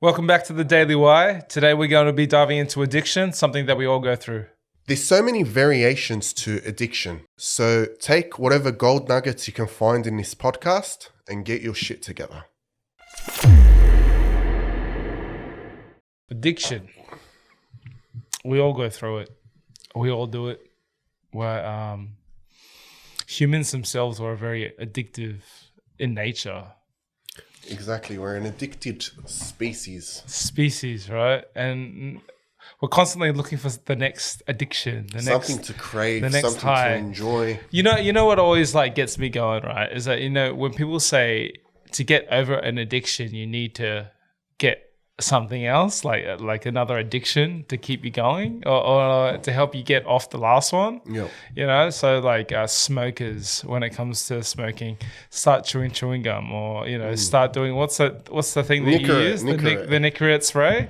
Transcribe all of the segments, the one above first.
Welcome back to the Daily Why. Today we're going to be diving into addiction, something that we all go through. There's so many variations to addiction. So take whatever gold nuggets you can find in this podcast and get your shit together. Addiction. We all go through it. We all do it. Humans themselves are very addictive in nature. Exactly. We're an addicted species. Right? And we're constantly looking for the next addiction, something to crave, the next something high. to enjoy. You know what always gets me going, right? Is that, when people say to get over an addiction, you need to get something else, like another addiction to keep you going or to help you get off the last one. Yeah. So smokers, when it comes to smoking, start chewing gum or, start doing, what's the thing that you use? The Nicorette spray.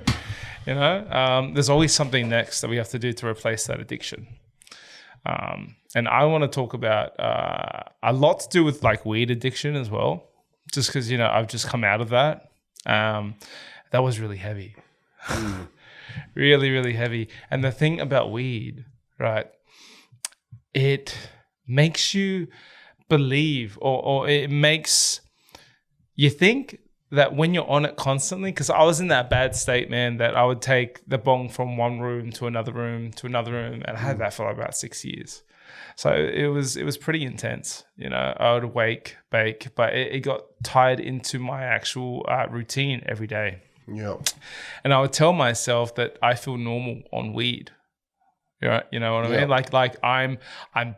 There's always something next that we have to do to replace that addiction. And I want to talk about a lot to do with weed addiction as well, just because, I've just come out of that. That was really heavy. Really, really heavy. And the thing about weed, right, it makes you believe or it makes you think that when you're on it constantly, because I was in that bad state, man, that I would take the bong from one room to another room to another room. And I had that for about 6 years. So it was pretty intense. I would wake, bake, but it got tied into my actual routine every day. Yeah. And I would tell myself that I feel normal on weed. You know what I mean? Like I'm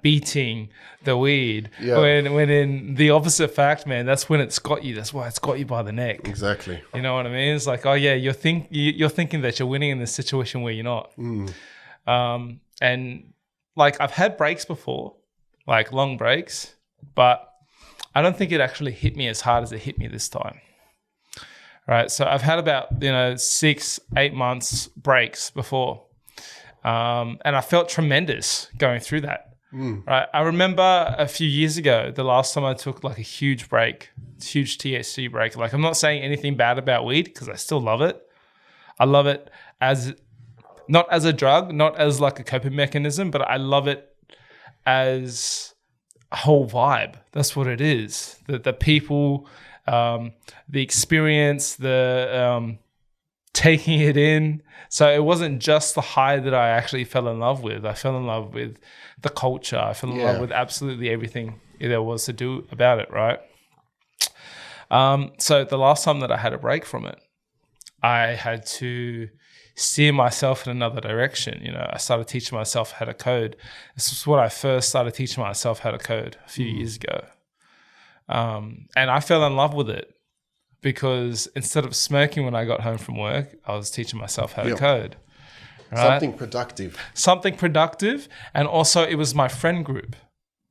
beating the weed. Yeah. When in the opposite fact, man, that's when it's got you. That's why it's got you by the neck. Exactly. You know what I mean? It's like, oh yeah, you're thinking that you're winning in this situation where you're not. And I've had breaks before, long breaks, but I don't think it actually hit me as hard as it hit me this time. Right. So I've had about, 6-8 months breaks before. And I felt tremendous going through that. Right. I remember a few years ago, the last time I took a huge break, huge THC break. I'm not saying anything bad about weed because I still love it. I love it not as a drug, not as a coping mechanism, but I love it as a whole vibe. That's what it is. The people, the experience, the taking it in. So it wasn't just the high that I actually fell in love with. I fell in love with the culture. I fell in love with absolutely everything there was to do about it, right? So the last time that I had a break from it, I had to steer myself in another direction. I started teaching myself how to code. This was when I first started teaching myself how to code a few years ago. And I fell in love with it because instead of smoking when I got home from work, I was teaching myself how to code. Right? Something productive. And also it was my friend group,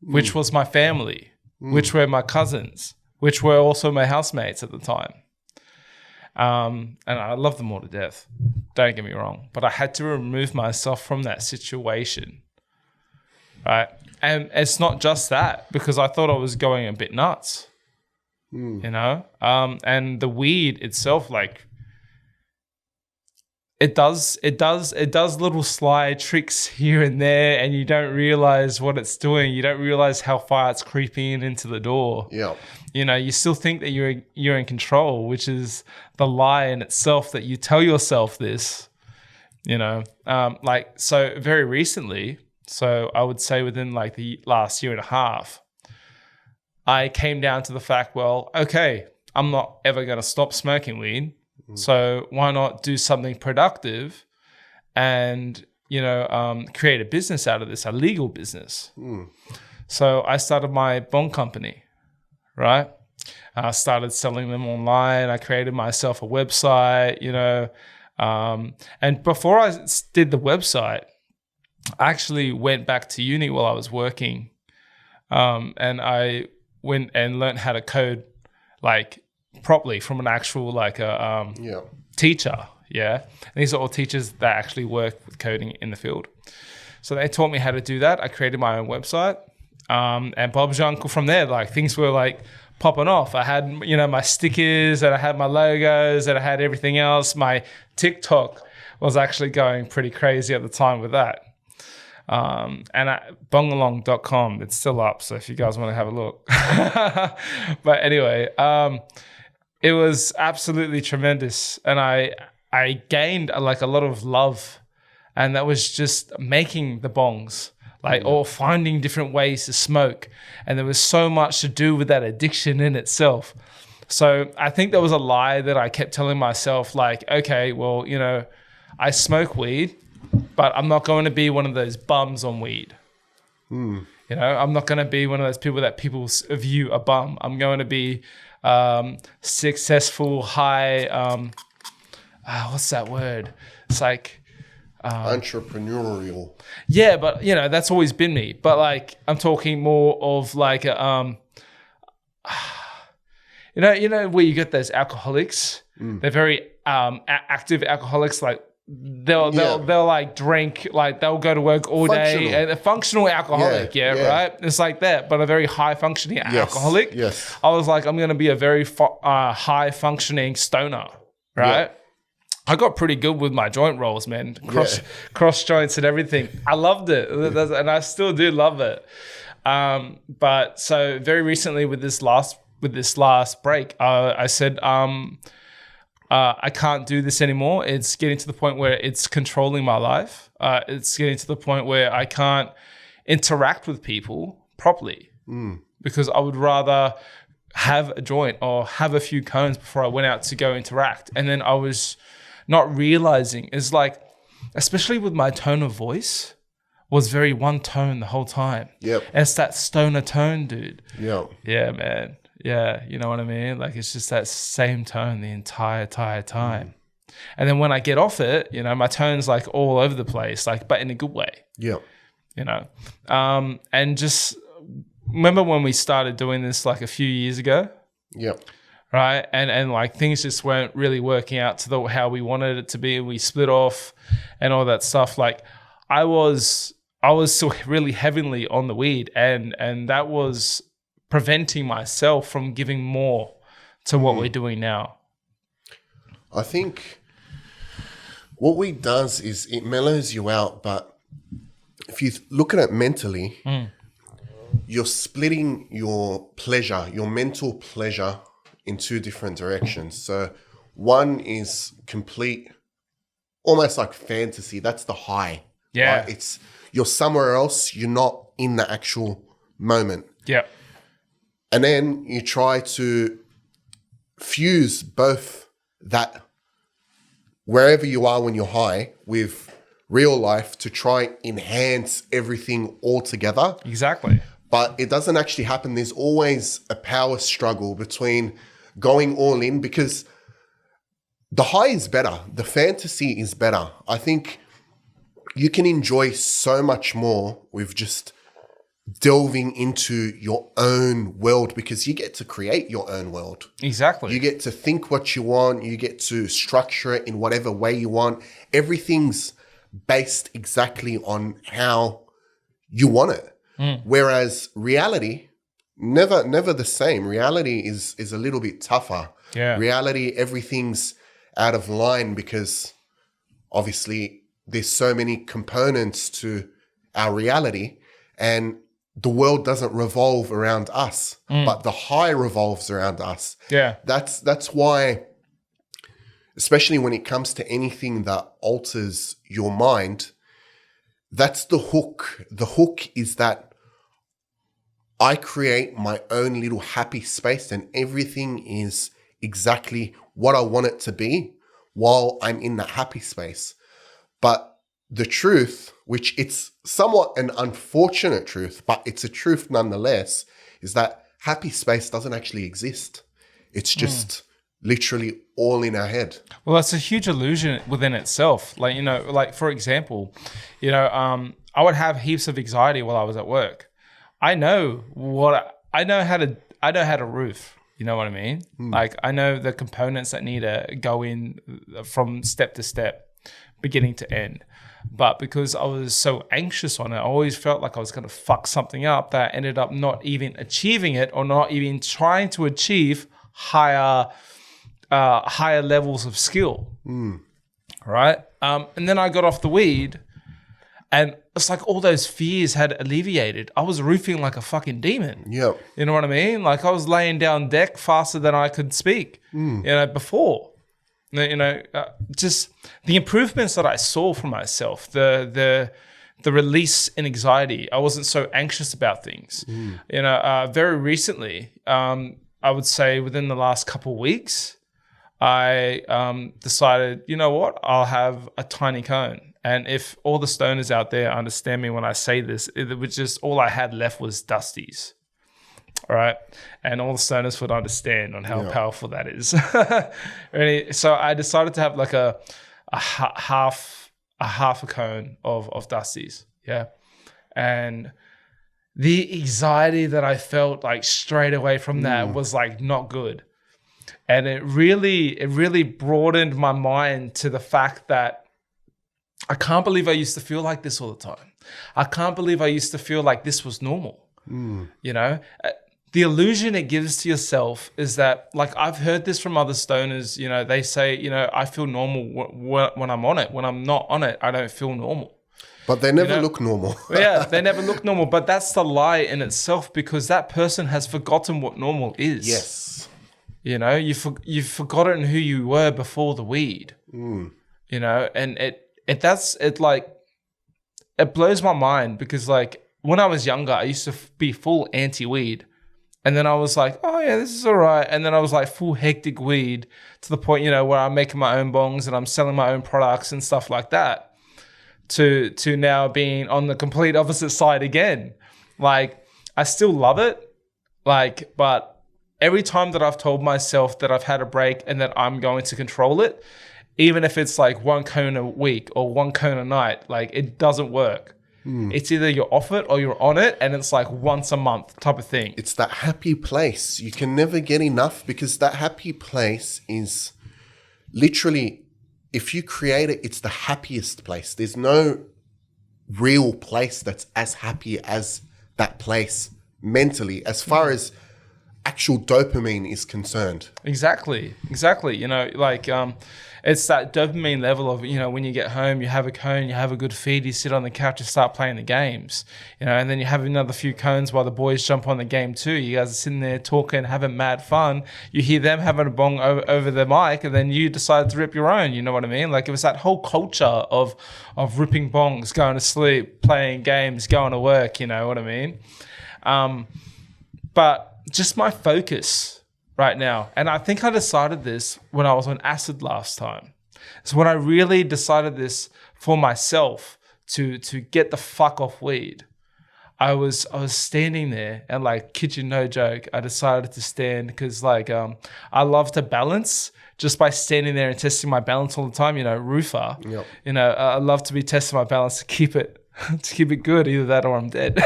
which was my family, which were my cousins, which were also my housemates at the time. And I love them all to death. Don't get me wrong. But I had to remove myself from that situation. Right? And it's not just that, because I thought I was going a bit nuts. And the weed itself, it does little sly tricks here and there, and you don't realize what it's doing. You don't realize how far it's creeping into the door. Yeah. You still think that you're in control, which is the lie in itself that you tell yourself this. So very recently, so I would say within the last year and a half, I came down to the fact, well, okay, I'm not ever going to stop smoking weed. So why not do something productive and, create a business out of this, a legal business. So I started my bong company, right? I started selling them online. I created myself a website, and before I did the website, I actually went back to uni while I was working. And I went and learned how to code properly from an actual teacher. Yeah. And these are all teachers that actually work with coding in the field. So they taught me how to do that. I created my own website. And Bob's your uncle from there. Things were popping off. I had, my stickers and I had my logos and I had everything else. My TikTok was actually going pretty crazy at the time with that. And at bongalong.com, it's still up. So if you guys want to have a look. But anyway, it was absolutely tremendous. And I gained a lot of love, and that was just making the bongs. Or finding different ways to smoke. And there was so much to do with that addiction in itself. So I think there was a lie that I kept telling myself, okay, well, I smoke weed, but I'm not going to be one of those bums on weed. I'm not going to be one of those people that people view a bum. I'm going to be successful, high, what's that word? It's entrepreneurial. Yeah, but that's always been me. But I'm talking more of where you get those alcoholics. They're very active alcoholics. They'll drink, they'll go to work all day. And a functional alcoholic, right? It's like that, but a very high functioning alcoholic. Yes. I was I'm going to be a very high functioning stoner, right? Yeah. I got pretty good with my joint rolls, man. Cross joints and everything. I loved it, and I still do love it. But so very recently with this last break, I said I can't do this anymore. It's getting to the point where it's controlling my life. It's getting to the point where I can't interact with people properly because I would rather have a joint or have a few cones before I went out to go interact. And then I was not realizing is especially with my tone of voice was very one tone the whole time. Yep. And it's that stoner tone, dude. Yep. Yeah, man. Yeah. You know what I mean? It's just that same tone the entire time. And then when I get off it, my tone's all over the place, but in a good way. Yeah. And just remember when we started doing this a few years ago? Yep. Right. And things just weren't really working out to how we wanted it to be. We split off and all that stuff. I was still really heavily on the weed and that was preventing myself from giving more to what we're doing now. I think what weed does is it mellows you out, but if you look at it mentally, you're splitting your pleasure, your mental pleasure in two different directions. So one is complete, almost like fantasy. That's the high. Yeah. Right? You're somewhere else. You're not in the actual moment. Yeah. And then you try to fuse both that wherever you are when you're high with real life to try and enhance everything all together. Exactly. But it doesn't actually happen. There's always a power struggle between going all in because the high is better. The fantasy is better. I think you can enjoy so much more with just delving into your own world because you get to create your own world. Exactly. You get to think what you want. You get to structure it in whatever way you want. Everything's based exactly on how you want it. Whereas reality, never the same. Reality is a little bit tougher. Yeah. Reality, everything's out of line because obviously there's so many components to our reality and the world doesn't revolve around us, but the high revolves around us. Yeah. That's why, especially when it comes to anything that alters your mind, that's the hook. The hook is that I create my own little happy space and everything is exactly what I want it to be while I'm in that happy space. But the truth, which it's somewhat an unfortunate truth, but it's a truth nonetheless, is that happy space doesn't actually exist. It's just literally all in our head. Well, that's a huge illusion within itself. For example, I would have heaps of anxiety while I was at work. I know how to roof. You know what I mean? I know the components that need to go in from step to step. beginning to end. But because I was so anxious on it, I always felt like I was going to fuck something up, that I ended up not even achieving it, or not even trying to achieve higher levels of skill. Right? And then I got off the weed, and it's like all those fears had alleviated. I was roofing like a fucking demon. Yep. You know what I mean? Like I was laying down deck faster than I could speak, before. Just the improvements that I saw for myself, the release in anxiety. I wasn't so anxious about things. Very recently, I would say within the last couple of weeks, I decided, you know what, I'll have a tiny cone. And if all the stoners out there understand me when I say this, it was just all I had left was Dusties. All right. And all the stoners would understand on how powerful that is. So I decided to have like a half a cone of Dusties. Yeah. And the anxiety that I felt like straight away from that was like not good. And it really broadened my mind to the fact that I can't believe I used to feel like this all the time. I can't believe I used to feel like this was normal. The illusion it gives to yourself is that, like, I've heard this from other stoners, they say, I feel normal when I'm on it. When I'm not on it, I don't feel normal. But they never look normal. Yeah, they never look normal. But that's the lie in itself, because that person has forgotten what normal is. Yes. You've forgotten who you were before the weed. And it blows my mind, because like when I was younger, I used to be full anti-weed. And then I was like, oh yeah, this is all right. And then I was like full hectic weed to the point, where I'm making my own bongs and I'm selling my own products and stuff like that, to now being on the complete opposite side again. Like, I still love it. Like, but every time that I've told myself that I've had a break and that I'm going to control it, even if it's like 1 cone a week or 1 cone a night, like it doesn't work. It's either you're off it or you're on it, and it's like once a month type of thing. It's that happy place. You can never get enough, because that happy place is literally, if you create it, it's the happiest place. There's no real place that's as happy as that place mentally, as far as actual dopamine is concerned. Exactly. It's that dopamine level of, when you get home, you have a cone, you have a good feed, you sit on the couch and start playing the games, and then you have another few cones while the boys jump on the game too. You guys are sitting there talking, having mad fun. You hear them having a bong over the mic, and then you decide to rip your own. You know what I mean? Like, it was that whole culture of ripping bongs, going to sleep, playing games, going to work. You know what I mean? But just my focus right now, and I think I decided this when I was on acid last time. So when I really decided this for myself to get the fuck off weed, I was standing there, and like, kid you no joke, I decided to stand because I love to balance just by standing there and testing my balance all the time. Roofer. Yep. I love to be testing my balance to keep it good. Either that or I'm dead.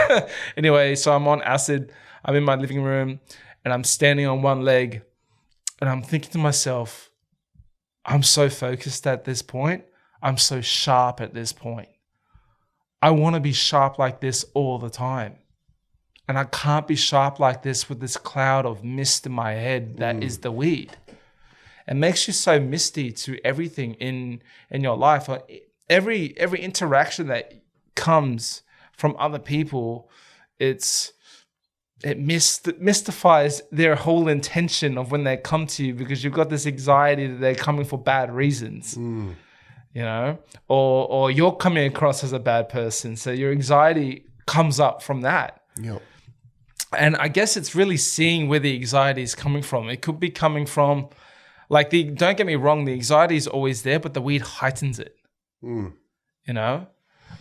Anyway, so I'm on acid. I'm in my living room and I'm standing on one leg, and I'm thinking to myself, I'm so focused at this point. I'm so sharp at this point. I want to be sharp like this all the time. And I can't be sharp like this with this cloud of mist in my head that is the weed. It makes you so misty to everything in your life. Every interaction that comes from other people, it mystifies their whole intention of when they come to you, because you've got this anxiety that they're coming for bad reasons, or you're coming across as a bad person. So your anxiety comes up from that. Yep. And I guess it's really seeing where the anxiety is coming from. It could be coming from, don't get me wrong, the anxiety is always there, but the weed heightens it,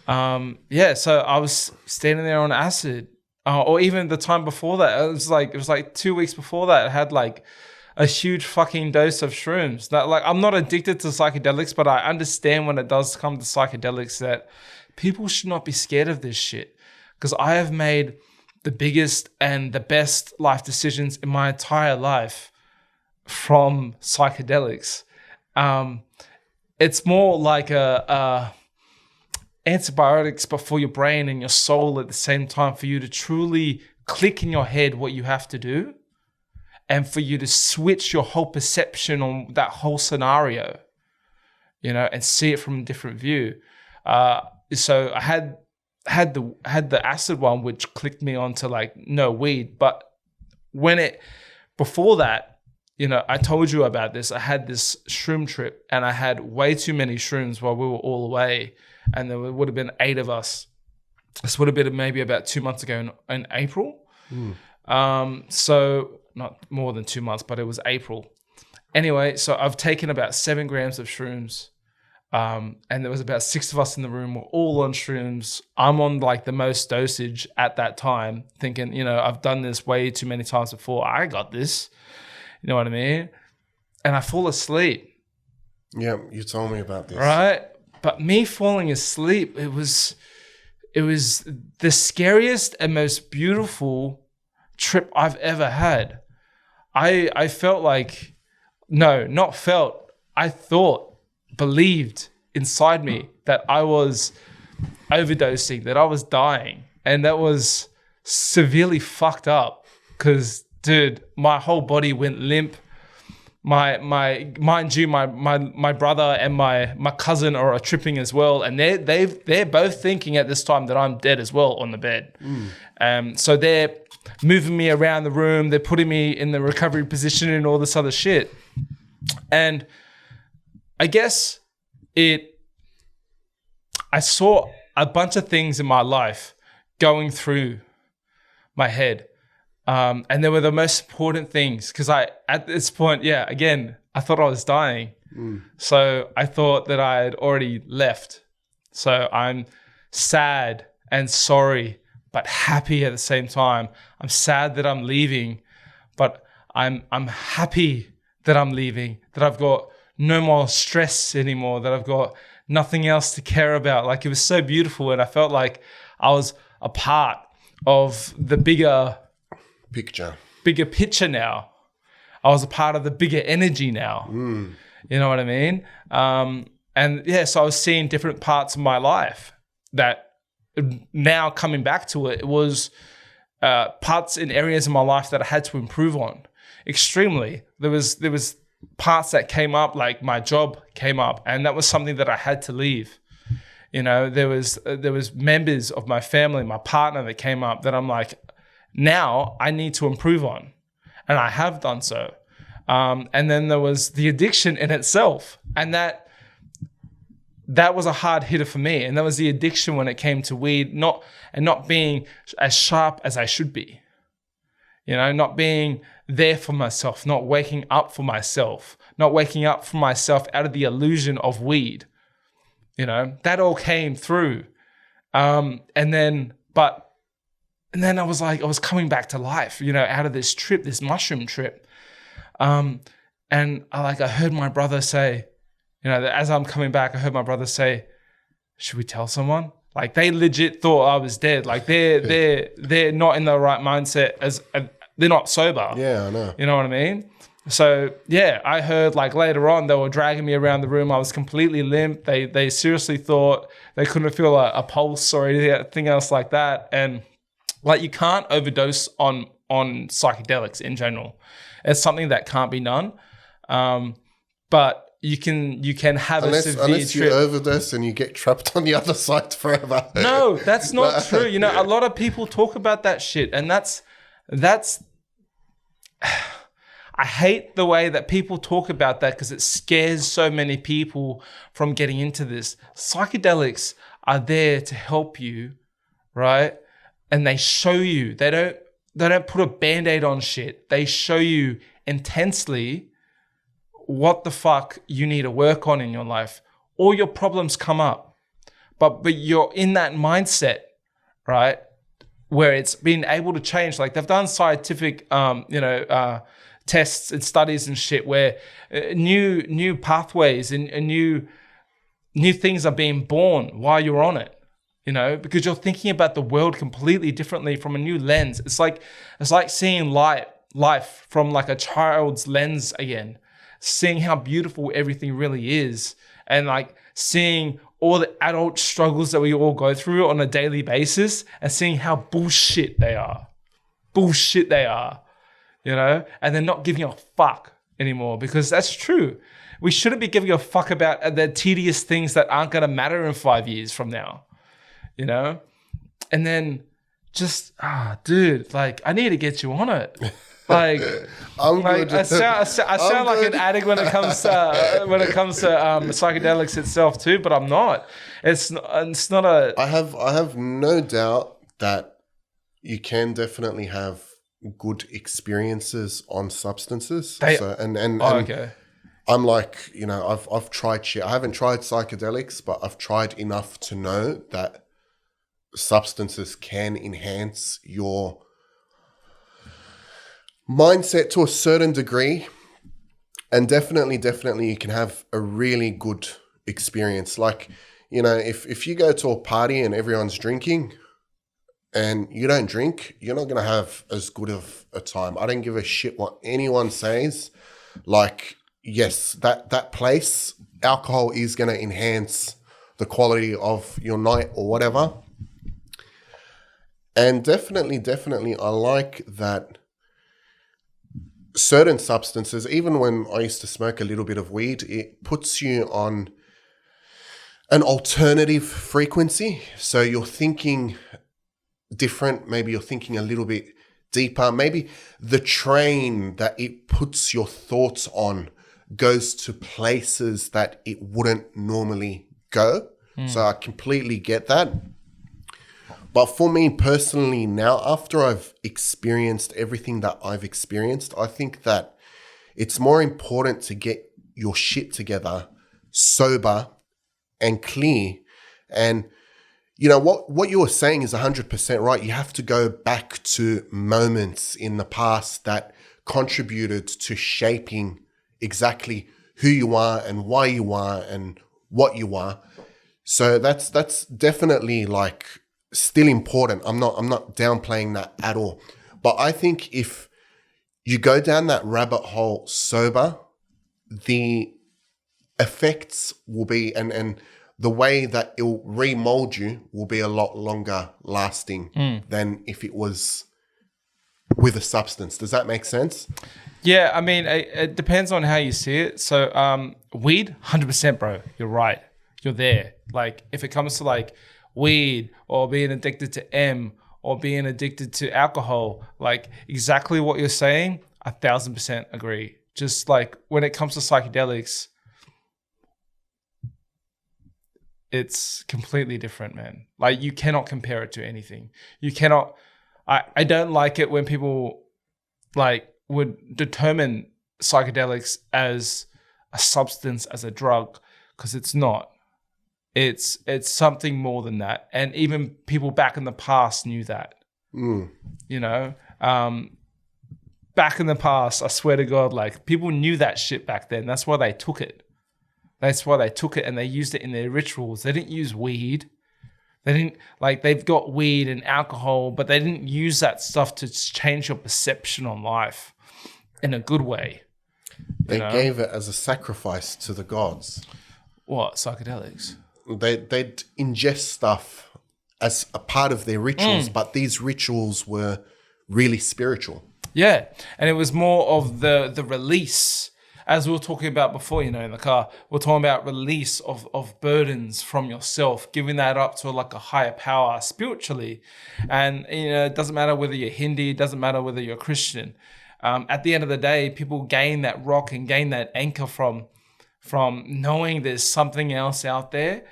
So I was standing there on acid. Or even the time before that, it was like 2 weeks before that, I had like a huge fucking dose of shrooms. That, like, I'm not addicted to psychedelics, but I understand when it does come to psychedelics that people should not be scared of this shit. Because I have made the biggest and the best life decisions in my entire life from psychedelics. it's more like a antibiotics, but for your brain and your soul at the same time, for you to truly click in your head what you have to do, and for you to switch your whole perception on that whole scenario, you know, and see it from a different view. So I had the acid one, which clicked me onto like no weed, but before that, you know, I told you about this. I had this shroom trip and I had way too many shrooms while we were all away. And there would have been 8 of us. This would have been maybe about 2 months ago in April. So not more than 2 months, but it was April. Anyway, so I've taken about 7 grams of shrooms. And there was about 6 of us in the room. We're all on shrooms. I'm on like the most dosage at that time, thinking, you know, I've done this way too many times before. I got this. You know what I mean? And I fall asleep. Yeah, you told me about this. Right? But me falling asleep, it was the scariest and most beautiful trip I've ever had. I felt like, no, not felt. I believed inside me that I was overdosing, that I was dying. And that was severely fucked up because, dude, my whole body went limp. Mind you, my brother and my cousin are tripping as well, and they're both thinking at this time that I'm dead as well on the bed. So they're moving me around the room, they're putting me in the recovery position and all this other shit. And I guess I saw a bunch of things in my life going through my head. And they were the most important things because at this point, again, I thought I was dying. So I thought that I had already left. So I'm sad and sorry, but happy at the same time. I'm sad that I'm leaving, but I'm happy that I'm leaving, that I've got no more stress anymore, that I've got nothing else to care about. Like, it was so beautiful, and I felt like I was a part of the bigger picture now. I was a part of the bigger energy now. You know what I mean? So I was seeing different parts of my life that now coming back to it was parts in areas of my life that I had to improve on extremely. There was parts that came up, like my job came up, and that was something that I had to leave. You know, there was members of my family, my partner that came up that I'm like, now I need to improve on, and I have done so. And then there was the addiction in itself, and that was a hard hitter for me. And that was the addiction when it came to weed, not being as sharp as I should be. You know, not being there for myself, not waking up for myself, not waking up for myself out of the illusion of weed. You know, that all came through. And then I was like, I was coming back to life, you know, out of this trip, this mushroom trip. And I heard my brother say, you know, as I'm coming back, I heard my brother say, should we tell someone? Like, they legit thought I was dead. Like, they're not in the right mindset they're not sober. Yeah, I know. You know what I mean? So, yeah, I heard like later on, they were dragging me around the room. I was completely limp. They seriously thought they couldn't feel a pulse or anything else like that. And like, you can't overdose on psychedelics in general. It's something that can't be done. But you can have a severe unless you trip. overdose and you get trapped on the other side forever. No, that's not true. You know, a lot of people talk about that shit, and that's I hate the way that people talk about that because it scares so many people from getting into this. Psychedelics are there to help you, right? And they show you. They don't put a Band-Aid on shit. They show you intensely what the fuck you need to work on in your life. All your problems come up. But you're in that mindset, right? Where it's been able to change. Like, they've done scientific tests and studies and shit where new pathways and new things are being born while you're on it, you know, because you're thinking about the world completely differently from a new lens. It's like seeing life from like a child's lens again, seeing how beautiful everything really is and like seeing all the adult struggles that we all go through on a daily basis and seeing how bullshit they are. You know, and they're not giving a fuck anymore, because that's true. We shouldn't be giving a fuck about the tedious things that aren't going to matter in 5 years from now, you know? And then just, dude, like, I need to get you on it. Like, I sound like an addict when it comes to psychedelics itself too, but I'm not. It's not a. I have no doubt that you can definitely have good experiences on substances. Okay. I'm like, you know, I've tried shit. I haven't tried psychedelics, but I've tried enough to know that substances can enhance your mindset to a certain degree, and definitely you can have a really good experience. Like, you know, if you go to a party and everyone's drinking and you don't drink, you're not going to have as good of a time. I don't give a shit what anyone says. Like, yes, that place, alcohol is going to enhance the quality of your night or whatever. And definitely I like that certain substances, even when I used to smoke a little bit of weed, it puts you on an alternative frequency. So you're thinking different. Maybe you're thinking a little bit deeper. Maybe the train that it puts your thoughts on goes to places that it wouldn't normally go. So I completely get that. But for me personally now, after I've experienced everything that I've experienced, I think that it's more important to get your shit together, sober and clear. And, you know, what you were saying is 100% right. You have to go back to moments in the past that contributed to shaping exactly who you are and why you are and what you are. So that's definitely like still important. I'm not downplaying that at all. But I think if you go down that rabbit hole sober, the effects will be and the way that it'll remold you will be a lot longer lasting than if it was with a substance. Does that make sense? Yeah, I mean, it depends on how you see it. So weed, 100%, bro. You're right. You're there. Like, if it comes to like weed or being addicted to M or being addicted to alcohol, like exactly what you're saying, 1,000% agree. Just like when it comes to psychedelics, it's completely different, man. Like, you cannot compare it to anything. You cannot. I don't like it when people like would determine psychedelics as a substance, as a drug, because it's not. It's something more than that. And even people back in the past knew that. You know, back in the past, I swear to God, like people knew that shit back then. That's why they took it. And they used it in their rituals. They didn't use weed. They didn't, like, they've got weed and alcohol, but they didn't use that stuff to change your perception on life in a good way. They gave it as a sacrifice to the gods. What, psychedelics? They'd ingest stuff as a part of their rituals, but these rituals were really spiritual. Yeah, and it was more of the release. As we were talking about before, you know, in the car, we're talking about release of burdens from yourself, giving that up to like a higher power spiritually. And, you know, it doesn't matter whether you're Hindu, it doesn't matter whether you're Christian. At the end of the day, people gain that rock and gain that anchor from knowing there's something else out there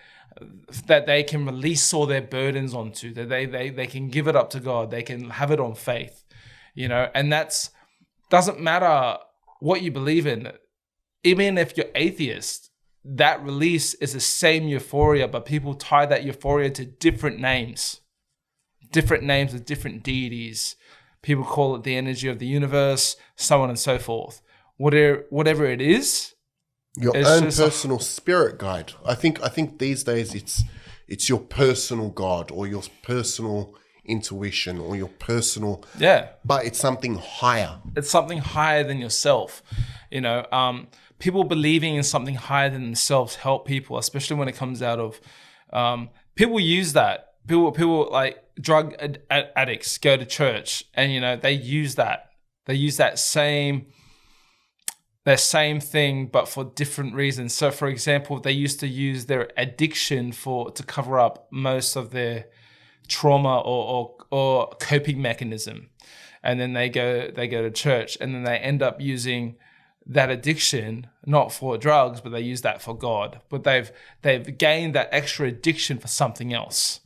that they can release all their burdens onto, that they can give it up to God, they can have it on faith, you know, and that's doesn't matter what you believe in. Even if you're atheist, that release is the same euphoria, but people tie that euphoria to different names of different deities. People call it the energy of the universe, so on and so forth. Whatever it is, your own personal spirit guide. I think these days it's your personal God or your personal intuition or your personal, but it's something higher. It's something higher than yourself. You know, people believing in something higher than themselves help people, especially when it comes out of people use that. People like drug addicts go to church, and you know they use that. They use that same thing, but for different reasons. So, for example, they used to use their addiction to cover up most of their trauma or coping mechanism, and then they go to church, and then they end up using that addiction not for drugs, but they use that for God. But they've gained that extra addiction for something else.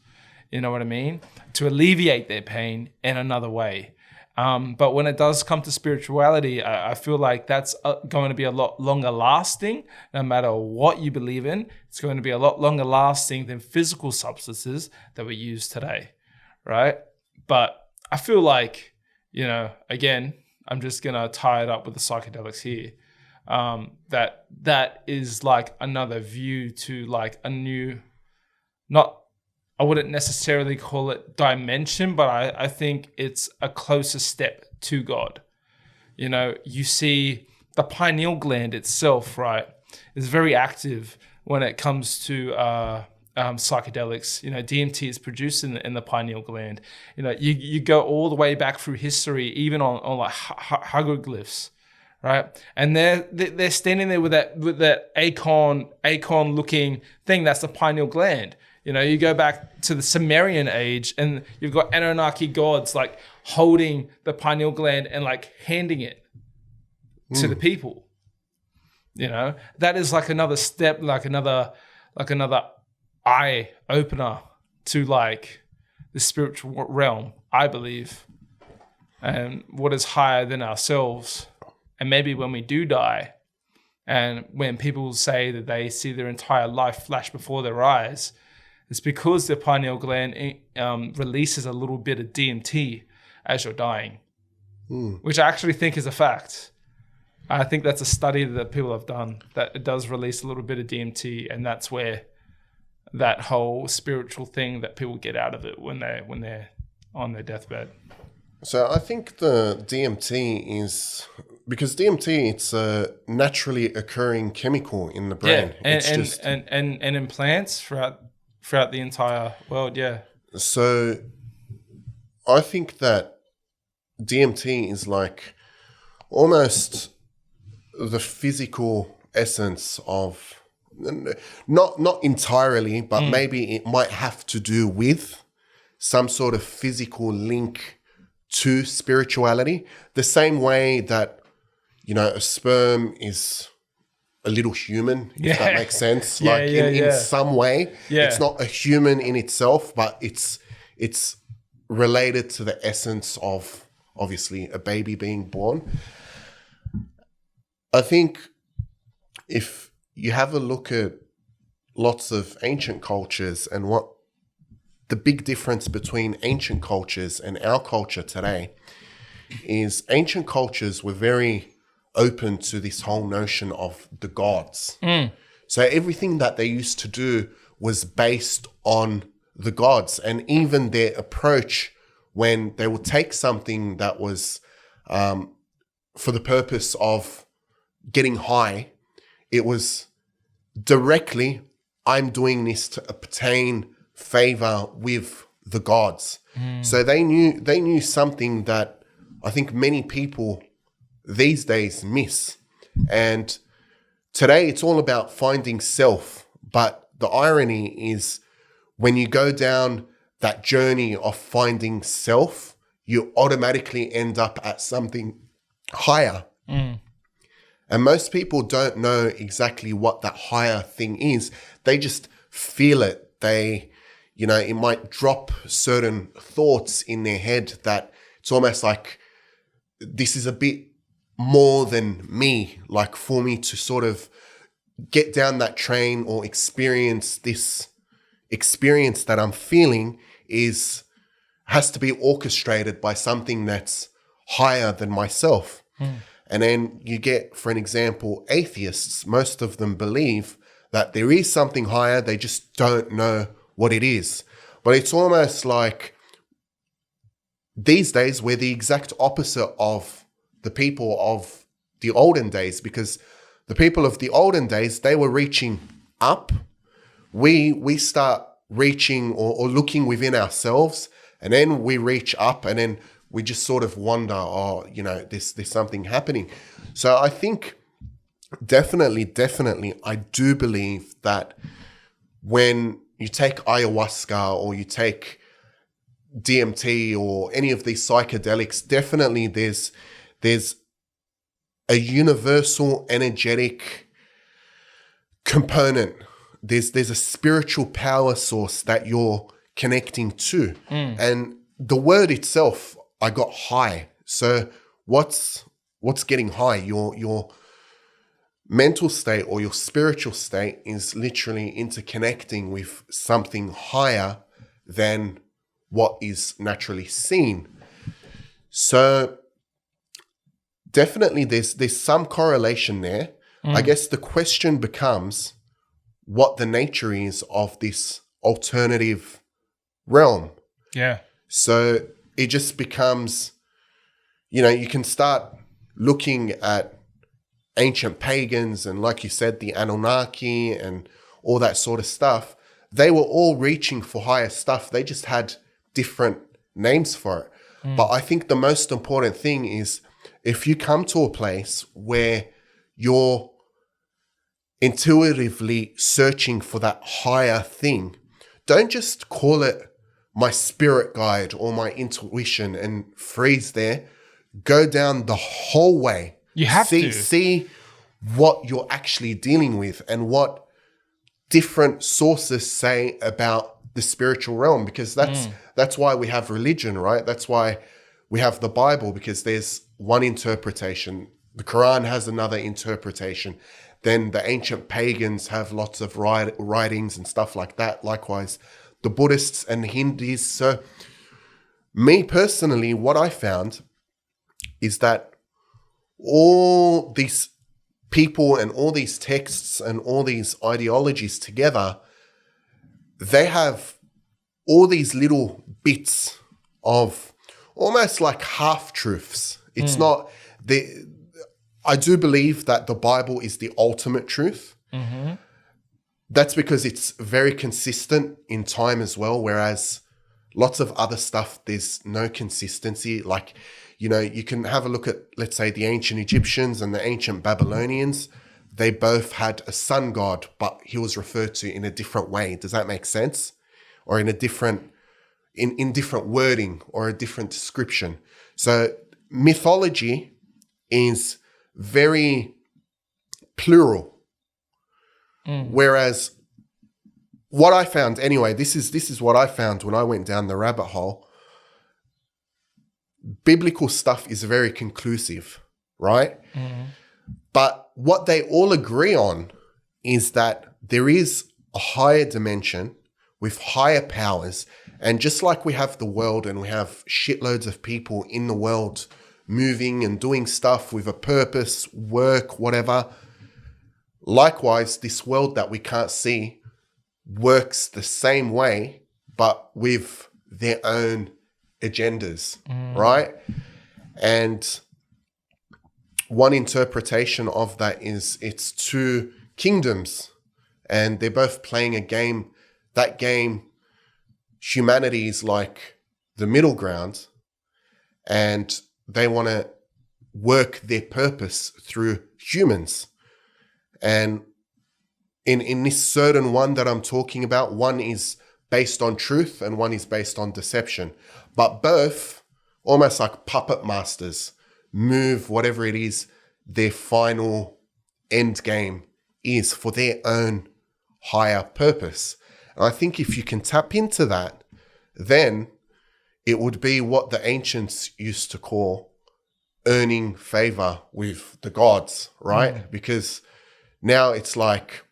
You know what I mean? To alleviate their pain in another way. But when it does come to spirituality, I feel like that's going to be a lot longer lasting. No matter what you believe in, it's going to be a lot longer lasting than physical substances that we use today, right? But I feel like, you know, again, I'm just going to tie it up with the psychedelics here. That is like another view to like a new, I wouldn't necessarily call it dimension, but I think it's a closer step to God. You know, you see the pineal gland itself, right, is very active when it comes to psychedelics. You know, DMT is produced in the pineal gland. You know, you go all the way back through history, even on like hieroglyphs, right? And they're standing there with that acorn looking thing. That's the pineal gland. You know, you go back to the Sumerian age, and you've got Anunnaki gods like holding the pineal gland and like handing it to the people. You know, that is like another step, like another eye opener to like the spiritual realm, I believe, and what is higher than ourselves. And maybe when we do die, and when people say that they see their entire life flash before their eyes, it's because the pineal gland releases a little bit of DMT as you're dying, which I actually think is a fact. I think that's a study that people have done, that it does release a little bit of DMT, and that's where that whole spiritual thing that people get out of it when they're on their deathbed. So I think the DMT is, because DMT, it's a naturally occurring chemical in the brain. Yeah, and in plants throughout the entire world, yeah. So I think that DMT is like almost the physical essence of, not entirely, but maybe it might have to do with some sort of physical link to spirituality. The same way that, you know, a sperm is a little human, if that makes sense. In some way, it's not a human in itself, but it's related to the essence of obviously a baby being born. I think if you have a look at lots of ancient cultures and what the big difference between ancient cultures and our culture today is, ancient cultures were very open to this whole notion of the gods. So everything that they used to do was based on the gods, and even their approach when they would take something that was for the purpose of getting high, it was directly, I'm doing this to obtain favor with the gods. So they knew something that I think many people these days miss. And today it's all about finding self. But the irony is, when you go down that journey of finding self, you automatically end up at something higher. And most people don't know exactly what that higher thing is. They just feel it. They, you know, it might drop certain thoughts in their head that it's almost like, this is a bit more than me, like for me to sort of get down that train or experience this experience that I'm feeling has to be orchestrated by something that's higher than myself. And then you get, for an example, atheists. Most of them believe that there is something higher, they just don't know what it is. But it's almost like these days we're the exact opposite of the people of the olden days, because The people of the olden days, they were reaching up. We start reaching or looking within ourselves, and then we reach up, and then we just sort of wonder, there's something happening. So I think definitely, I do believe that when you take ayahuasca or you take DMT or any of these psychedelics, definitely there's a universal energetic component. There's a spiritual power source that you're connecting to. And the word itself, I got high. So what's getting high? Your mental state or your spiritual state is literally interconnecting with something higher than what is naturally seen. So definitely there's some correlation there. I guess the question becomes what the nature is of this alternative realm. Yeah. So it just becomes, you can start looking at ancient pagans and, like you said, the Anunnaki and all that sort of stuff. They were all reaching for higher stuff. They just had different names for it. But I think the most important thing is if you come to a place where you're intuitively searching for that higher thing, don't just call it my spirit guide or my intuition and freeze there. Go down the whole way. You have to see what you're actually dealing with and what different sources say about the spiritual realm, because that's why we have religion, right? That's why we have the Bible, because there's one interpretation. The Quran has another interpretation. Then the ancient pagans have lots of writings and stuff like that. Likewise, the Buddhists and the Hindus. So me personally, what I found is that all these people and all these texts and all these ideologies together, they have all these little bits of almost like half-truths. It's not... I do believe that the Bible is the ultimate truth. Mm-hmm. That's because it's very consistent in time as well, whereas lots of other stuff, there's no consistency. Like, you can have a look at, let's say, the ancient Egyptians and the ancient Babylonians. They both had a sun god, but he was referred to in a different way. Does that make sense? Or in a different, in different wording or a different description. So mythology is very plural. Whereas what I found, anyway, this is what I found when I went down the rabbit hole. Biblical stuff is very conclusive, right? But what they all agree on is that there is a higher dimension with higher powers. And just like we have the world and we have shitloads of people in the world moving and doing stuff with a purpose, work, whatever, likewise, this world that we can't see works the same way, but with their own agendas, right? And one interpretation of that is it's two kingdoms and they're both playing a game. That game, humanity is like the middle ground and they want to work their purpose through humans. And in this certain one that I'm talking about, one is based on truth and one is based on deception. But both, almost like puppet masters, move whatever it is their final end game is for their own higher purpose. And I think if you can tap into that, then it would be what the ancients used to call earning favor with the gods, right? Because now it's like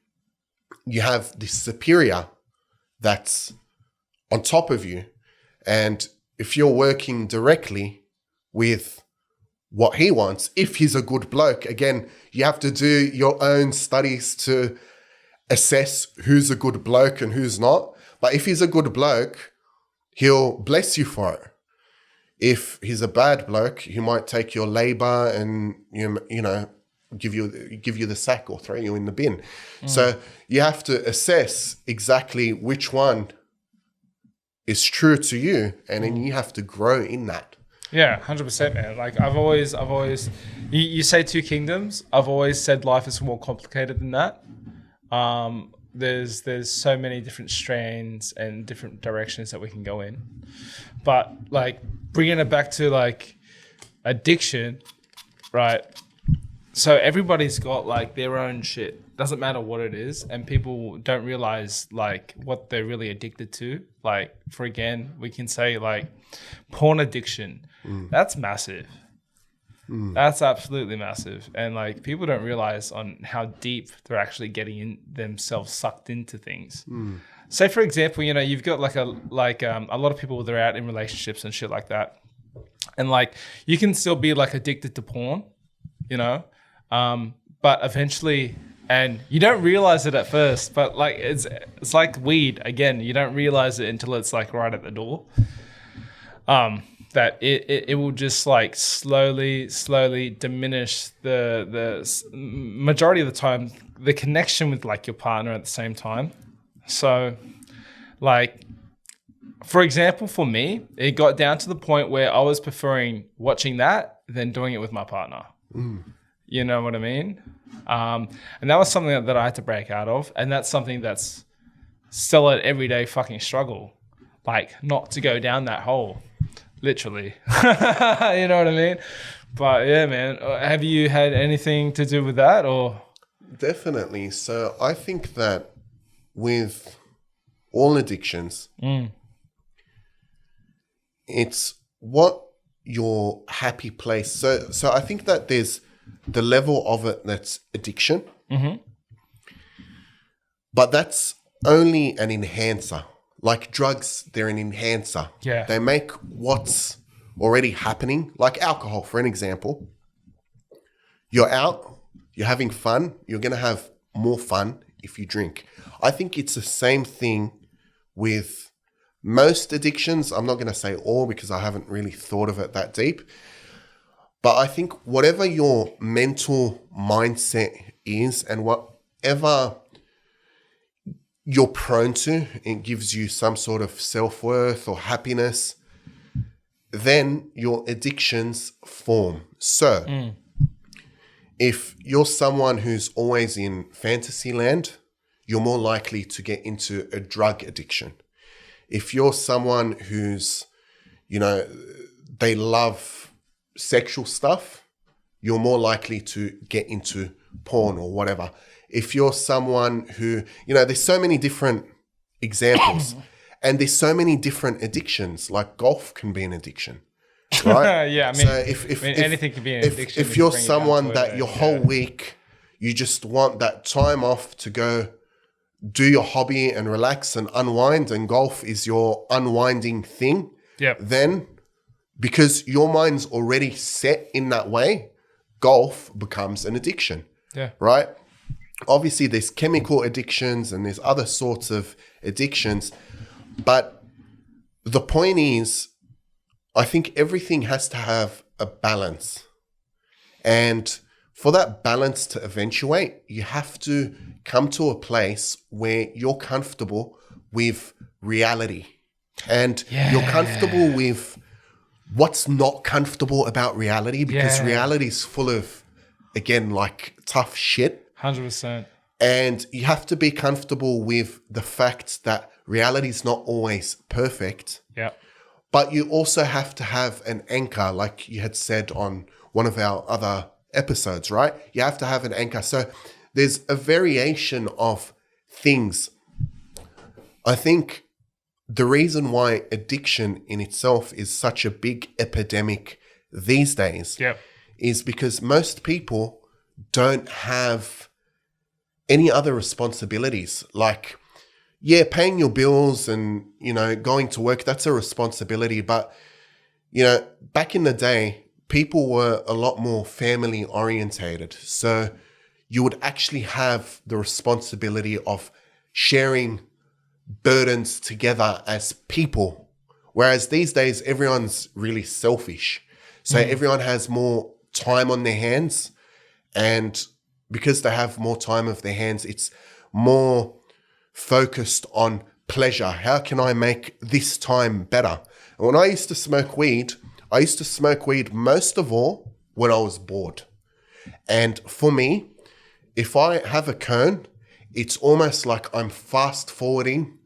you have this superior that's on top of you. And if you're working directly with what he wants, if he's a good bloke, again, you have to do your own studies to assess who's a good bloke and who's not. But if he's a good bloke, he'll bless you for it. If he's a bad bloke, he might take your labor and, give you the sack or throw you in the bin. So you have to assess exactly which one is true to you, and then you have to grow in that. Yeah, 100%, man. Like I've always, you say two kingdoms. I've always said life is more complicated than that. There's so many different strands and different directions that we can go in. But like bringing it back to like addiction, right? So everybody's got like their own shit. Doesn't matter what it is, and people don't realize like what they're really addicted to. Like we can say like porn addiction. That's massive. That's absolutely massive, and like people don't realize on how deep they're actually getting in themselves sucked into things. Say for example, you know, you've got like a lot of people that are out in relationships and shit like that, and like you can still be like addicted to porn, you know, but eventually. And you don't realize it at first, but like it's like weed. Again, you don't realize it until it's like right at the door. That it will just like slowly diminish the majority of the time the connection with like your partner at the same time. So, like for example, for me, it got down to the point where I was preferring watching that than doing it with my partner. You know what I mean? And that was something that I had to break out of. And that's something that's still an everyday fucking struggle. Like, not to go down that hole, literally. You know what I mean? But yeah, man, have you had anything to do with that or? Definitely. So I think that with all addictions, it's what your happy place. So I think that there's the level of it that's addiction, but that's only an enhancer. Like drugs, they're an enhancer. Yeah. They make what's already happening, like alcohol, for an example. You're out, you're having fun, you're going to have more fun if you drink. I think it's the same thing with most addictions. I'm not going to say all because I haven't really thought of it that deep. But I think whatever your mental mindset is and whatever you're prone to, it gives you some sort of self-worth or happiness, then your addictions form. So if you're someone who's always in fantasy land, you're more likely to get into a drug addiction. If you're someone who's, you know, they love sexual stuff, you're more likely to get into porn or whatever. If you're someone who, you know, there's so many different examples and there's so many different addictions, like golf can be an addiction, right? Yeah, I mean, so if anything can be an addiction. If you're someone that your whole week, you just want that time off to go do your hobby and relax and unwind, and golf is your unwinding thing, then because your mind's already set in that way, golf becomes an addiction. Yeah. Right? Obviously, there's chemical addictions and there's other sorts of addictions. But the point is, I think everything has to have a balance. And for that balance to eventuate, you have to come to a place where you're comfortable with reality. And you're comfortable with what's not comfortable about reality, because reality is full of, again, like tough shit. 100%. And you have to be comfortable with the fact that reality is not always perfect. Yeah. But you also have to have an anchor, like you had said on one of our other episodes, right? You have to have an anchor. So there's a variation of things. I think the reason why addiction in itself is such a big epidemic these days is because most people don't have any other responsibilities. Like, yeah, paying your bills and, you know, going to work, that's a responsibility. But, you know, back in the day, people were a lot more family orientated. So you would actually have the responsibility of sharing burdens together as people. Whereas these days, everyone's really selfish. So everyone has more time on their hands And because they have more time of their hands, it's more focused on pleasure. How can I make this time better? And when I used to smoke weed, most of all when I was bored. And for me, if I have a cone, it's almost like I'm fast forwarding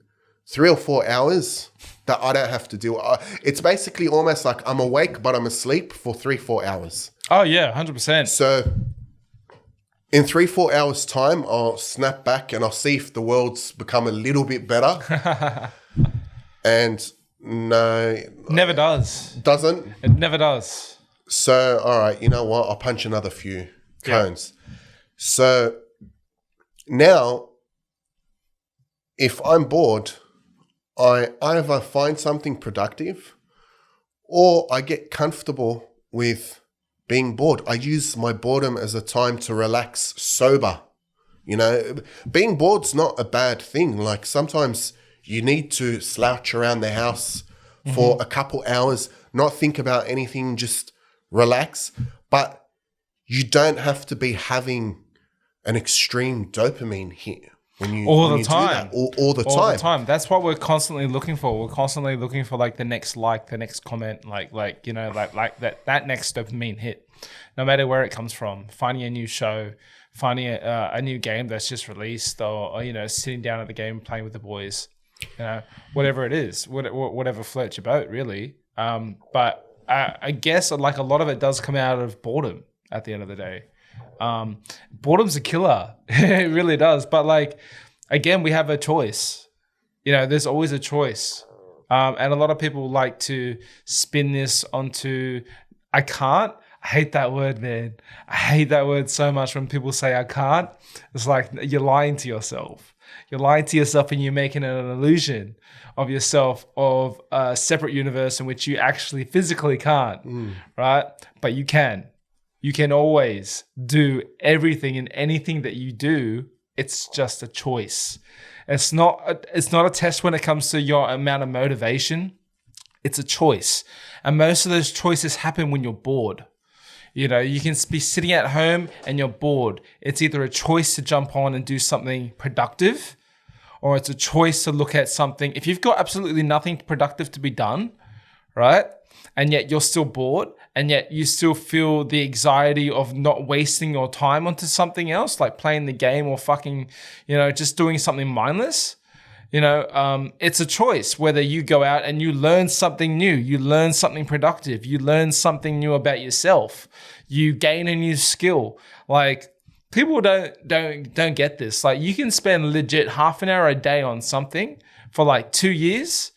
3 or 4 hours that I don't have to do. It's basically almost like I'm awake, but I'm asleep for 3-4 hours. Oh yeah, 100%. So in 3-4 hours time, I'll snap back and I'll see if the world's become a little bit better. And no. Never does. Doesn't? It never does. So, all right, you know what? I'll punch another few cones. Yeah. So now, if I'm bored, I either find something productive or I get comfortable with being bored. I use my boredom as a time to relax sober. You know, being bored's not a bad thing. Like sometimes you need to slouch around the house for a couple hours, not think about anything, just relax. But you don't have to be having an extreme dopamine hit when you all the time. All the time. That's what we're constantly looking for. We're constantly looking for like the next like, the next comment, like you know, like that next dopamine hit, no matter where it comes from. Finding a new show, finding a new game that's just released, or you know, sitting down at the game playing with the boys, you know, whatever it is, whatever floats your boat, really. But I guess like a lot of it does come out of boredom at the end of the day. Boredom's a killer. It really does. But like, again, we have a choice. You know, there's always a choice. And a lot of people like to spin this onto, I can't. I hate that word, man. I hate that word so much when people say I can't. It's like you're lying to yourself. You're lying to yourself and you're making an illusion of yourself of a separate universe in which you actually physically can't, right? But you can. You can always do everything and anything that you do. It's just a choice. It's not a test when it comes to your amount of motivation. It's a choice. And most of those choices happen when you're bored. You know, you can be sitting at home and you're bored. It's either a choice to jump on and do something productive, or it's a choice to look at something. If you've got absolutely nothing productive to be done, right? And yet you're still bored, and yet you still feel the anxiety of not wasting your time onto something else, like playing the game or fucking, you know, just doing something mindless. You know, it's a choice whether you go out and you learn something new, you learn something productive, you learn something new about yourself, you gain a new skill. Like, people don't get this. Like, you can spend legit half an hour a day on something for like 2 years,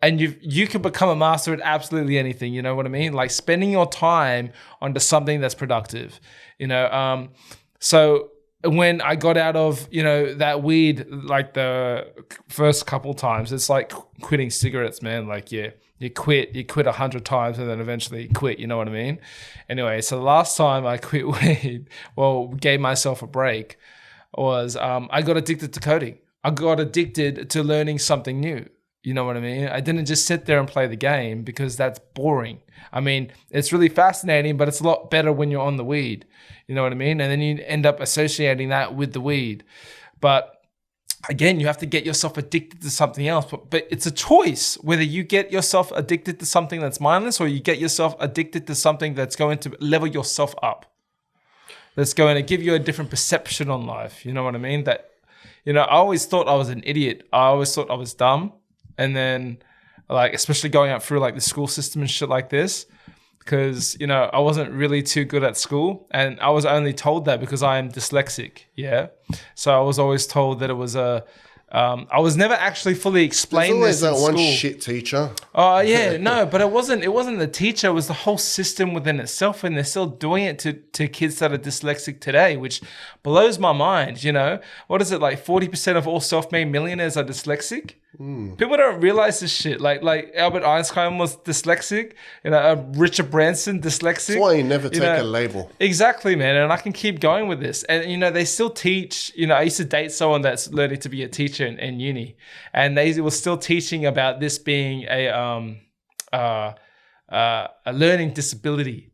and you can become a master at absolutely anything. You know what I mean? Like, spending your time onto something that's productive. You know, so when I got out of, you know, that weed, like the first couple times, it's like quitting cigarettes, man. Like, yeah, you quit 100 times and then eventually you quit. You know what I mean? Anyway, so the last time I quit weed, well, gave myself a break, was I got addicted to coding. I got addicted to learning something new. You know what I mean? I didn't just sit there and play the game because that's boring. I mean, it's really fascinating, but it's a lot better when you're on the weed. You know what I mean? And then you end up associating that with the weed. But again, you have to get yourself addicted to something else. But it's a choice whether you get yourself addicted to something that's mindless, or you get yourself addicted to something that's going to level yourself up, that's going to give you a different perception on life. You know what I mean? That, you know, I always thought I was an idiot. I always thought I was dumb. And then, like, especially going up through like the school system and shit like this, because, you know, I wasn't really too good at school, and I was only told that because I am dyslexic. Yeah. So I was always told that it was I was never actually fully explained. There's always this that one school. Shit teacher. Oh yeah, no, but it wasn't the teacher. It was the whole system within itself, and they're still doing it to kids that are dyslexic today, which blows my mind. You know, what is it, like 40% of all self-made millionaires are dyslexic? People don't realize this shit. Like Albert Einstein was dyslexic. You know, Richard Branson dyslexic. That's why you never take a label. Exactly, man. And I can keep going with this. And you know, they still teach. You know, I used to date someone that's learning to be a teacher in uni, and they were still teaching about this being a learning disability.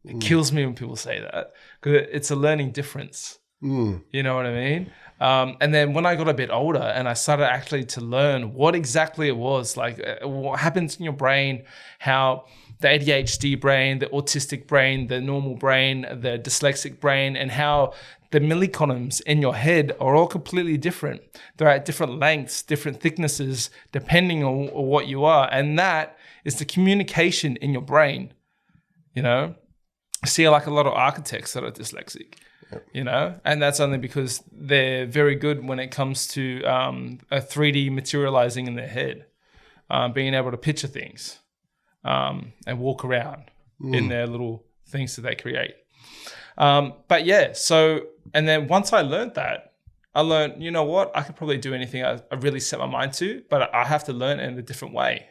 It kills me when people say that because it's a learning difference. You know what I mean? And then when I got a bit older and I started actually to learn what exactly it was, like what happens in your brain, how the ADHD brain, the autistic brain, the normal brain, the dyslexic brain, and how the millicolumns in your head are all completely different. They're at different lengths, different thicknesses, depending on what you are. And that is the communication in your brain, you know? I see like a lot of architects that are dyslexic. You know, and that's only because they're very good when it comes to a 3D materializing in their head, being able to picture things and walk around in their little things that they create. But yeah, so, and then once I learned that, I learned, you know what, I could probably do anything I really set my mind to, but I have to learn it in a different way.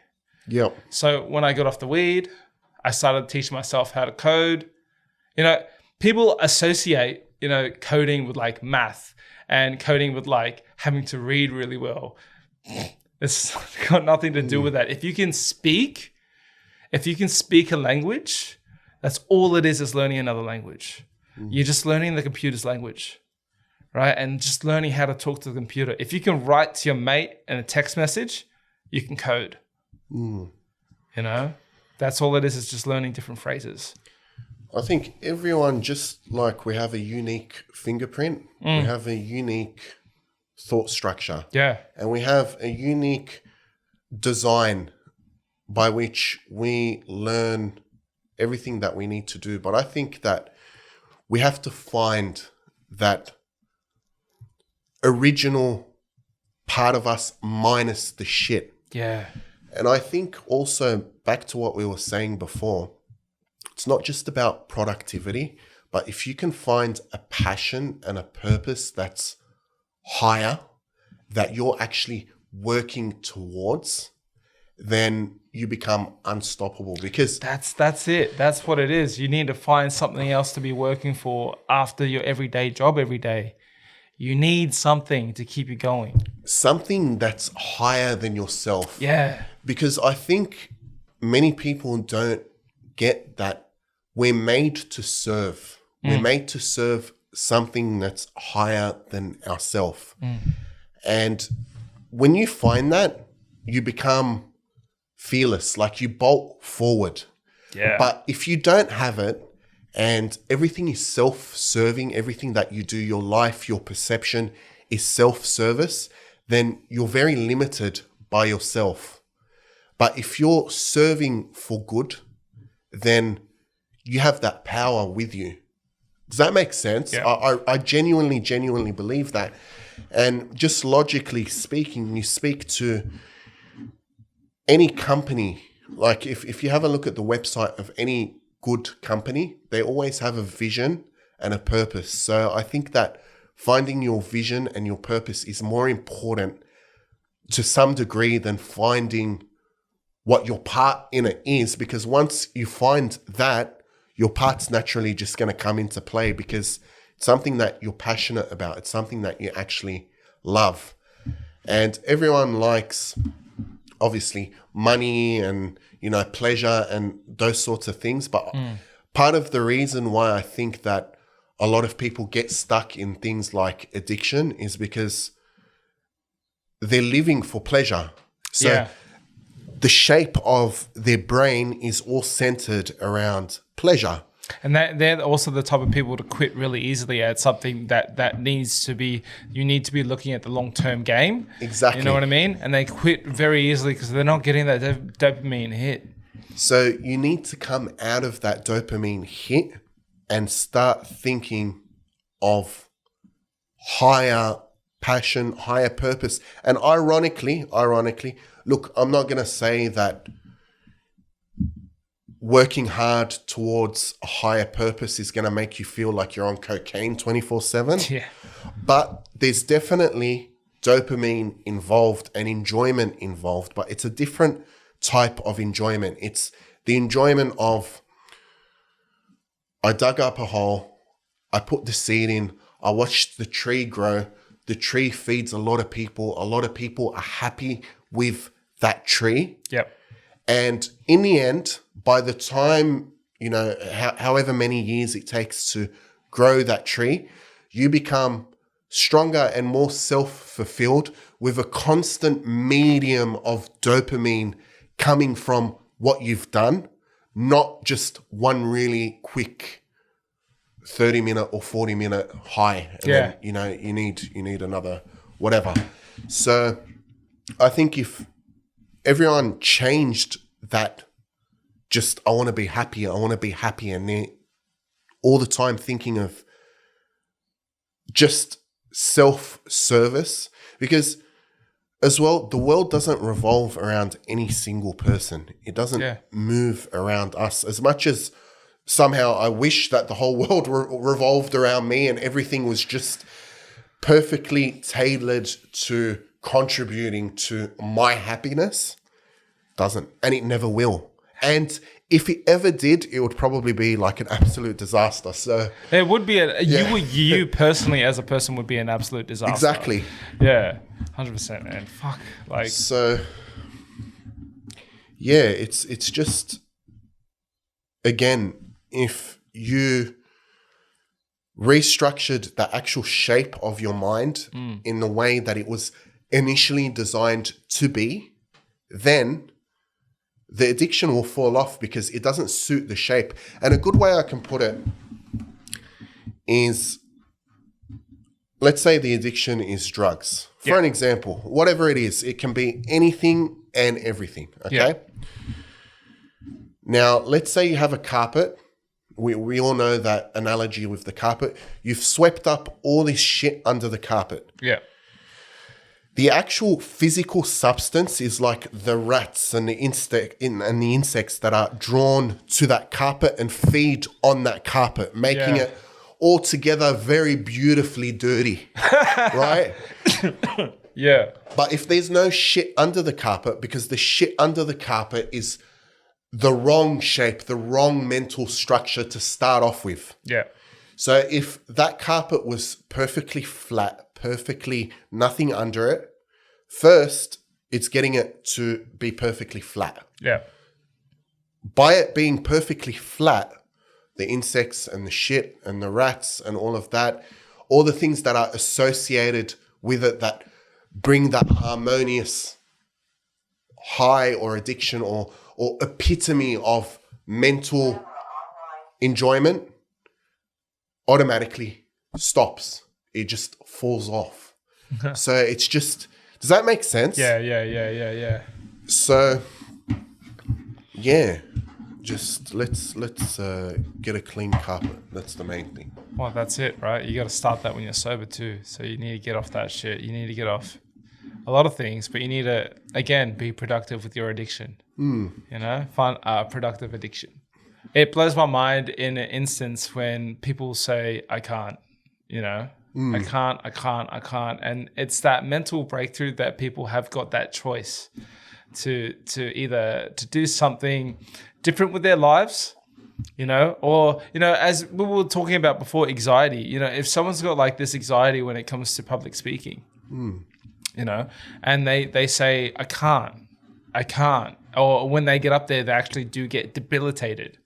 Yep. So when I got off the weed, I started teaching myself how to code. You know, people associate, you know, coding with like math and coding with like having to read really well. It's got nothing to do with that. If you can speak a language, that's all it is learning another language. You're just learning the computer's language, right? And just learning how to talk to the computer. If you can write to your mate in a text message, you can code. You know, that's all it is just learning different phrases. I think everyone, just like we have a unique fingerprint, we have a unique thought structure. Yeah. And we have a unique design by which we learn everything that we need to do. But I think that we have to find that original part of us minus the shit. Yeah. And I think also back to what we were saying before, it's not just about productivity, but if you can find a passion and a purpose that's higher, that you're actually working towards, then you become unstoppable because that's it. That's what it is. You need to find something else to be working for after your everyday job every day. You need something to keep you going. Something that's higher than yourself. Yeah. Because I think many people don't get that we're made to serve. We're made to serve something that's higher than ourselves. And when you find that, you become fearless, like you bolt forward. Yeah. But if you don't have it and everything is self-serving, everything that you do, your life, your perception is self-service, then you're very limited by yourself. But if you're serving for good, then you have that power with you. Does that make sense? Yeah. I genuinely believe that. And just logically speaking, you speak to any company, like if you have a look at the website of any good company, they always have a vision and a purpose. So I think that finding your vision and your purpose is more important to some degree than finding what your part in it is, because once you find that, your part's naturally just going to come into play because it's something that you're passionate about. It's something that you actually love. And everyone likes, obviously, money and, you know, pleasure and those sorts of things. But part of the reason why I think that a lot of people get stuck in things like addiction is because they're living for pleasure. So the shape of their brain is all centered around pleasure. And they're also the type of people to quit really easily at something that needs to be, you need to be looking at the long-term game. Exactly. You know what I mean? And they quit very easily because they're not getting that dopamine hit. So you need to come out of that dopamine hit and start thinking of higher passion, higher purpose. And ironically, look, I'm not going to say that working hard towards a higher purpose is going to make you feel like you're on cocaine 24/7. Yeah. But there's definitely dopamine involved and enjoyment involved, but it's a different type of enjoyment. It's the enjoyment of, I dug up a hole, I put the seed in, I watched the tree grow, the tree feeds a lot of people are happy with that tree. Yep. And in the end, by the time however many years it takes to grow that tree, you become stronger and more self-fulfilled with a constant medium of dopamine coming from what you've done, not just one really quick 30-minute or 40-minute high. And then, you need another whatever. So I think if everyone changed that, just I want to be happy, and they're all the time thinking of just self-service, because as well, the world doesn't revolve around any single person. It doesn't move around us. As much as somehow I wish that the whole world revolved around me and everything was just perfectly tailored to contributing to my happiness, doesn't, and it never will. And if it ever did, it would probably be like an absolute disaster. So it would be you personally as a person would be an absolute disaster. Exactly. Yeah, 100%, man. Fuck. Like, so yeah, it's just, again, if you restructured the actual shape of your mind in the way that it was initially designed to be, then the addiction will fall off because it doesn't suit the shape. And a good way I can put it is, let's say the addiction is drugs. For an example, whatever it is, it can be anything and everything, okay? Yeah. Now, let's say you have a carpet. We all know that analogy with the carpet. You've swept up all this shit under the carpet. Yeah. The actual physical substance is like the rats and the insects that are drawn to that carpet and feed on that carpet, making it altogether very beautifully dirty, right? Yeah. But if there's no shit under the carpet, because the shit under the carpet is the wrong shape, the wrong mental structure to start off with. Yeah. So if that carpet was perfectly flat, perfectly nothing under it, first it's getting it to be perfectly flat. Yeah. By it being perfectly flat, the insects and the shit and the rats and all of that, all the things that are associated with it that bring that harmonious high or addiction or epitome of mental enjoyment automatically stops. It just falls off. So it's just, does that make sense? Yeah. So yeah, just let's get a clean carpet. That's the main thing. Well, that's it, right? You got to start that when you're sober too. So you need to get off that shit. You need to get off a lot of things, but you need to, again, be productive with your addiction. You know, productive addiction. It blows my mind in an instance when people say, I can't, you know, I can't. And it's that mental breakthrough that people have got that choice to either to do something different with their lives, you know, or, you know, as we were talking about before, anxiety, you know, if someone's got like this anxiety when it comes to public speaking, you know, and they say, I can't, or when they get up there, they actually do get debilitated,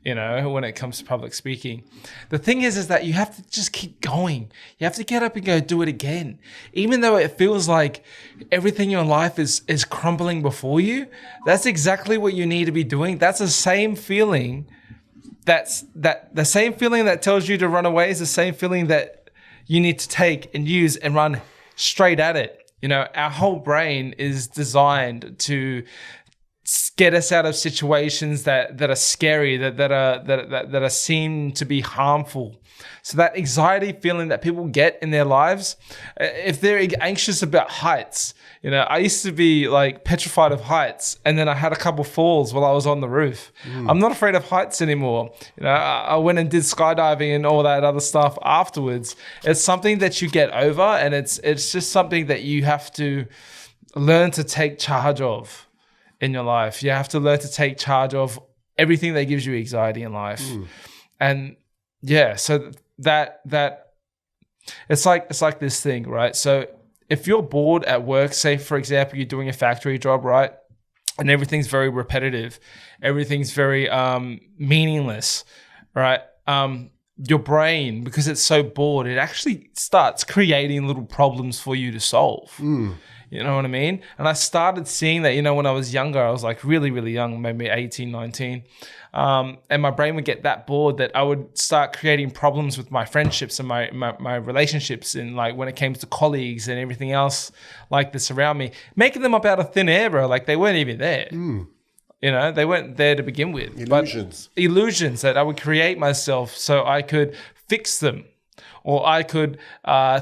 you know, when it comes to public speaking. The thing is that you have to just keep going. You have to get up and go do it again. Even though it feels like everything in your life is crumbling before you, that's exactly what you need to be doing. That's the same feeling. The same feeling that tells you to run away is the same feeling that you need to take and use and run straight at it. You know, our whole brain is designed to get us out of situations that are scary, that are seen to be harmful. So that anxiety feeling that people get in their lives, if they're anxious about heights, you know, I used to be like petrified of heights, and then I had a couple falls while I was on the roof. I'm not afraid of heights anymore. You know, I went and did skydiving and all that other stuff afterwards. It's something that you get over, and it's just something that you have to learn to take charge of in your life. You have to learn to take charge of everything that gives you anxiety in life. And yeah, so that it's like this thing, right? So if you're bored at work, say for example, you're doing a factory job, right? and everything's very repetitive. Everything's very meaningless, right? Your brain, because it's so bored, it actually starts creating little problems for you to solve. You know what I mean? And I started seeing that, when I was younger, I was like really, really young, maybe 18, 19. And my brain would get that bored that I would start creating problems with my friendships and my relationships, and like when it came to colleagues and everything else like this around me, making them up out of thin air, bro. Like they weren't even there. They weren't there to begin with. Illusions that I would create myself so I could fix them, or I could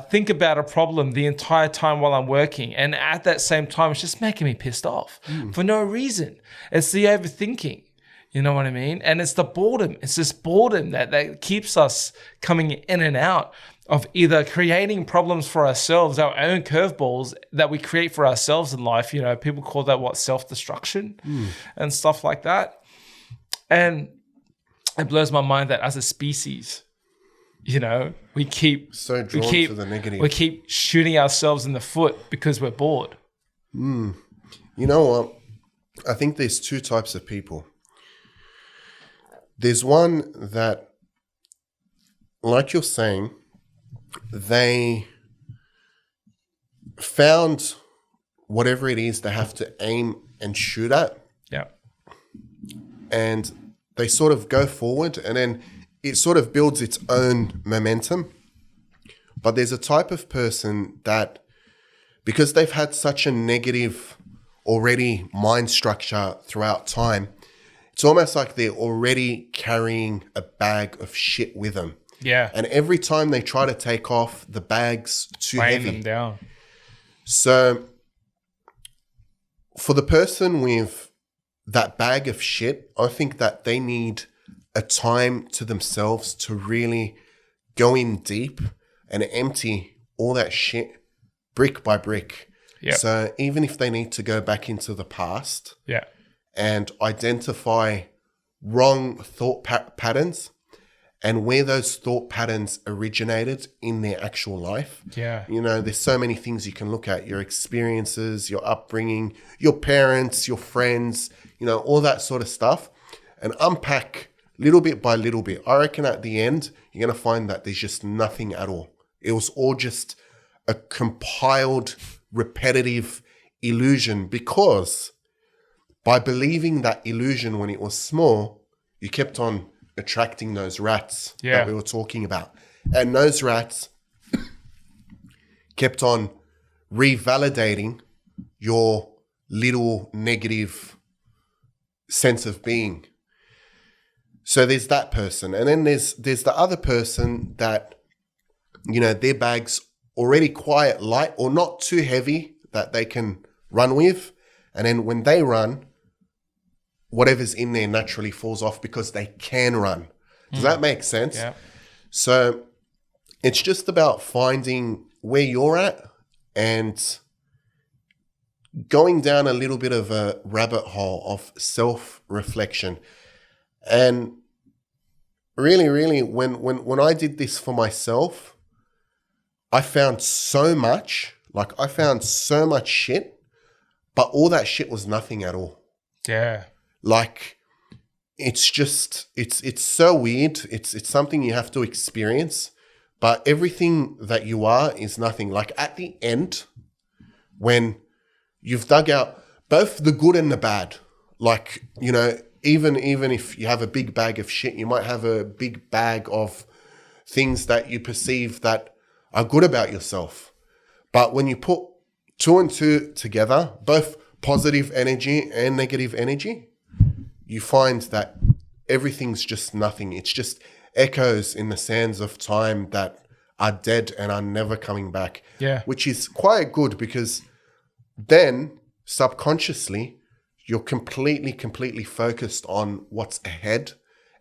think about a problem the entire time while I'm working. And at that same time, it's just making me pissed off for no reason. It's the overthinking. You know what I mean? And it's the boredom. It's this boredom that keeps us coming in and out of either creating problems for ourselves, our own curveballs that we create for ourselves in life. People call that self-destruction and stuff like that. And it blows my mind that as a species, we keep so drawn to the negative. We keep shooting ourselves in the foot because we're bored. You know what? I think there's two types of people. There's one that, like you're saying, they found whatever it is they have to aim and shoot at. Yeah. And they sort of go forward, and then it sort of builds its own momentum. But there's a type of person that, because they've had such a negative already mind structure throughout time, it's almost like they're already carrying a bag of shit with them. Yeah. And every time they try to take off, the bag's too weighing heavy. them down. So for the person with that bag of shit, I think that they need a time to themselves to really go in deep and empty all that shit brick by brick. Yeah. So even if they need to go back into the past and identify wrong thought patterns and where those thought patterns originated in their actual life. Yeah. There's so many things you can look at: your experiences, your upbringing, your parents, your friends, all that sort of stuff, and unpack little bit by little bit. I reckon at the end, you're going to find that there's just nothing at all. It was all just a compiled, repetitive illusion, because by believing that illusion when it was small, you kept on attracting those rats that we were talking about. And those rats kept on revalidating your little negative sense of being. So there's that person. And then there's the other person that, their bag's already quite light or not too heavy that they can run with. And then when they run, whatever's in there naturally falls off because they can run. Does that make sense? Yeah. So it's just about finding where you're at and going down a little bit of a rabbit hole of self-reflection. And really, when I did this for myself, I found so much shit, but all that shit was nothing at all. Yeah. Like, it's just, it's so weird. It's something you have to experience, but everything that you are is nothing. Like at the end, when you've dug out both the good and the bad, like, even if you have a big bag of shit, you might have a big bag of things that you perceive that are good about yourself. But when you put two and two together, both positive energy and negative energy, you find that everything's just nothing. It's just echoes in the sands of time that are dead and are never coming back. Yeah. Which is quite good, because then subconsciously you're completely focused on what's ahead,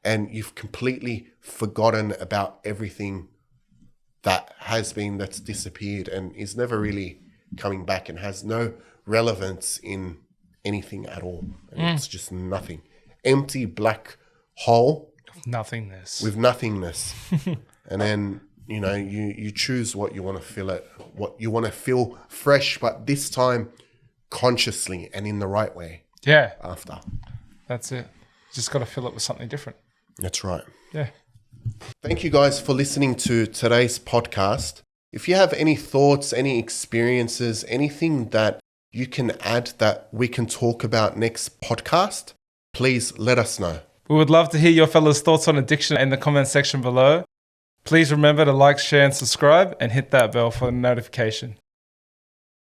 and you've completely forgotten about everything that has been, that's disappeared and is never really coming back and has no relevance in anything at all. And it's just nothing. Empty black hole. Nothingness. With nothingness. And then, you choose what you want to fill it, what you want to feel fresh, but this time consciously and in the right way. Yeah. after. That's it. Just got to fill it with something different. That's right. Yeah. Thank you guys for listening to today's podcast. If you have any thoughts, any experiences, anything that you can add that we can talk about next podcast, please let us know. We would love to hear your fellas' thoughts on addiction in the comment section below. Please remember to like, share, and subscribe, and hit that bell for the notification.